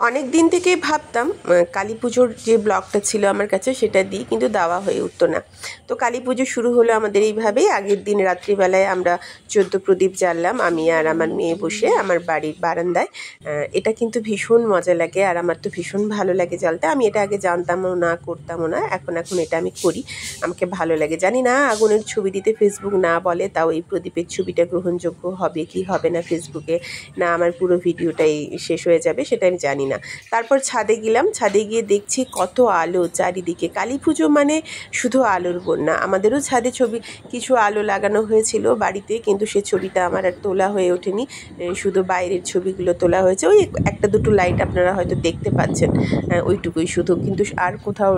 অনেক দিন থেকেই ভাবতাম কালী পুজোর যে ব্লগটা ছিল আমার কাছে সেটা দিই, কিন্তু দেওয়া হয়ে উঠতো না। তো কালী পুজো শুরু হলো আমাদের এইভাবেই। আগের দিন রাত্রিবেলায় আমরা 14 প্রদীপ জ্বাললাম, আমি আর আমার মেয়ে বসে আমার বাড়ির বারান্দায়। এটা কিন্তু ভীষণ মজা লাগে, আর আমার তো ভীষণ ভালো লাগে জ্বালতে। আমি এটা আগে জানতামও না, করতামও না, এখন এটা আমি করি, আমাকে ভালো লাগে। জানি না আগুনের ছবি দিতে ফেসবুক না বলে, তাও এই প্রদীপের ছবিটা গ্রহণযোগ্য হবে কি হবে না ফেসবুকে, না আমার পুরো ভিডিওটাই শেষ হয়ে যাবে সেটা আমি জানি না। তারপর ছাদে গেলাম, ছাদে গিয়ে দেখছি কত আলো চারিদিকে। কালী পুজো মানে শুধু আলোর বন্যা। আমাদেরও ছাদে কিছু আলো লাগানো হয়েছিল বাড়িতে, কিন্তু সে ছবিটা আমার আর তোলা হয়ে ওঠেনি, শুধু বাইরের ছবিগুলো তোলা হয়েছে। ওই একটা দুটো লাইট আপনারা হয়তো দেখতে পাচ্ছেন, ওইটুকুই শুধু, কিন্তু আর কোথাও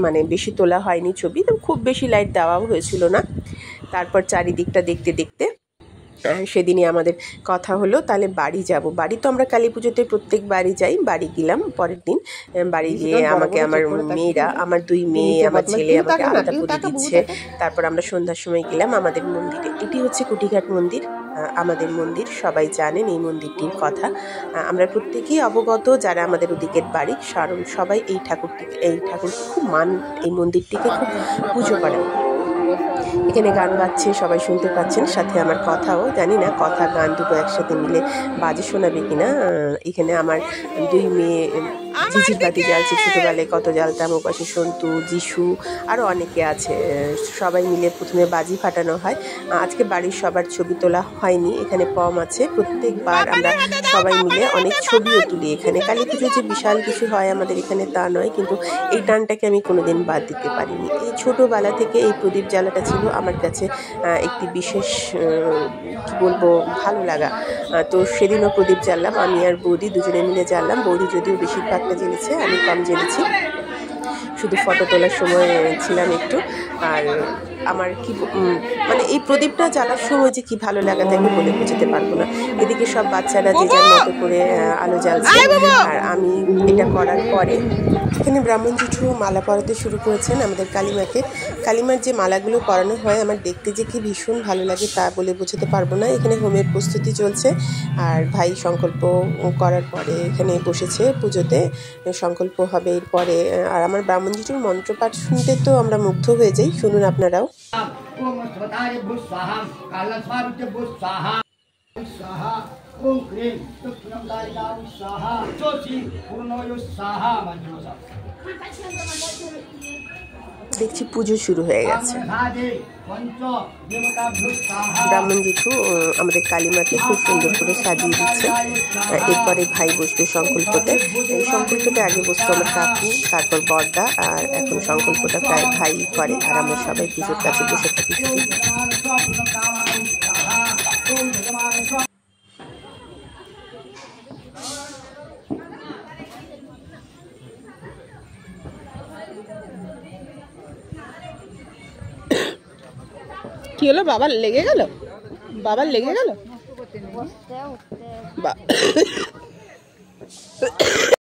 মানে বেশি তোলা হয়নি ছবি, তো খুব বেশি লাইট দেওয়াও হয়েছিল না। তারপর চারিদিকটা দেখতে দেখতে সেদিনই আমাদের কথা হলো তাহলে বাড়ি যাব। বাড়ি তো আমরা কালী পুজোতে প্রত্যেক বাড়ি যাই, বাড়ি গেলাম পরের দিন। বাড়ি গিয়ে আমাকে আমার মেয়েরা, আমার দুই মেয়ে, আমার ছেলে আমাকে আলাদা করে দিচ্ছে। তারপর আমরা সন্ধ্যার সময় গেলাম আমাদের মন্দিরে। এটি হচ্ছে কুটিঘাট মন্দির, আমাদের মন্দির, সবাই জানেন এই মন্দিরটির কথা। আমরা প্রত্যেকেই অবগত যারা আমাদের ওদিকের বাড়ি, কারণ সবাই এই ঠাকুরকে খুব এই মন্দিরটিকে খুব পুজো করেন। এখানে গান বাজছে, সবাই শুনতে পাচ্ছেন, সাথে আমার কথাও। জানি না কথা গান দুটো একসাথে মিলে বাজে শোনাবে কিনা। এখানে আমার দুই মেয়ে ঝিঝির বাতি জ্বালছে, ছোটোবেলায় কত জ্বালতাম, ওপাশে সন্তু, যিশু, আরও অনেকে আছে। সবাই মিলে প্রথমে বাজি ফাটানো হয়। আজকে বাড়ির সবার ছবি তোলা হয়নি, এখানে পম আছে। প্রত্যেকবার আমরা সবাই মিলে অনেক ছবিও তুলি এখানে। কালী পুজো যে বিশাল কিছু হয় আমাদের এখানে তা নয়, কিন্তু এই টানটাকে আমি কোনোদিন বাদ দিতে পারিনি। এই ছোটোবেলা থেকে এই প্রদীপ জ্বালাটা ছিল আমার কাছে একটি বিশেষ কী বলবো ভালো লাগা। তো সেদিনও প্রদীপ জ্বাললাম, আমি আর বৌদি দুজনে মিলে জ্বাললাম। বৌদি যদিও বেশিরভাগটা জ্বেলেছে, আমি কম জ্বেলেছি, শুধু ফটো তোলার সময় ছিলাম একটু। আর আমার কি মানে এই প্রদীপটা জ্বালার সময় যে কি ভালো লাগা থাকে বলে বোঝাতে পারবো না। এদিকে সব বাচ্চারা যে যার মতো করে আলো জ্বালছে, আর আমি এটা করার পরে এখানে ব্রাহ্মণ জেঠু মালা পরাতে শুরু করেছেন আমাদের কালিমাকে। কালিমার যে মালাগুলো পরানো হয় আমার দেখতে যে কি ভীষণ ভালো লাগে তা বলে বোঝাতে পারবো না। এখানে হোমের প্রস্তুতি চলছে, আর ভাই সংকল্প করার পরে এখানে বসেছে পুজোতে, সংকল্প হবে এরপরে। আর আমার ব্রাহ্মণ জেঠুর মন্ত্রপাঠ শুনতে তো আমরা মুগ্ধ হয়ে যাই, শুনুন আপনারাও। দেখছি পুজো শুরু হয়ে গেছে। ব্রাহ্মণ জেঠু আমাদের কালিমাকে খুব সুন্দর করে সাজিয়ে দিচ্ছে। এরপরে ভাই বসবে সংকল্পতে। এই সংকল্পতে আগে বসতো আমার কাকু, তারপর বড়দা, আর এখন সংকল্পটা প্রায় ভাই করে, আর আমরা সবাই পুজোর কাছে বসে থাকি। কি হলো, বাবার লেগে গেল? বাবার লেগে গেল?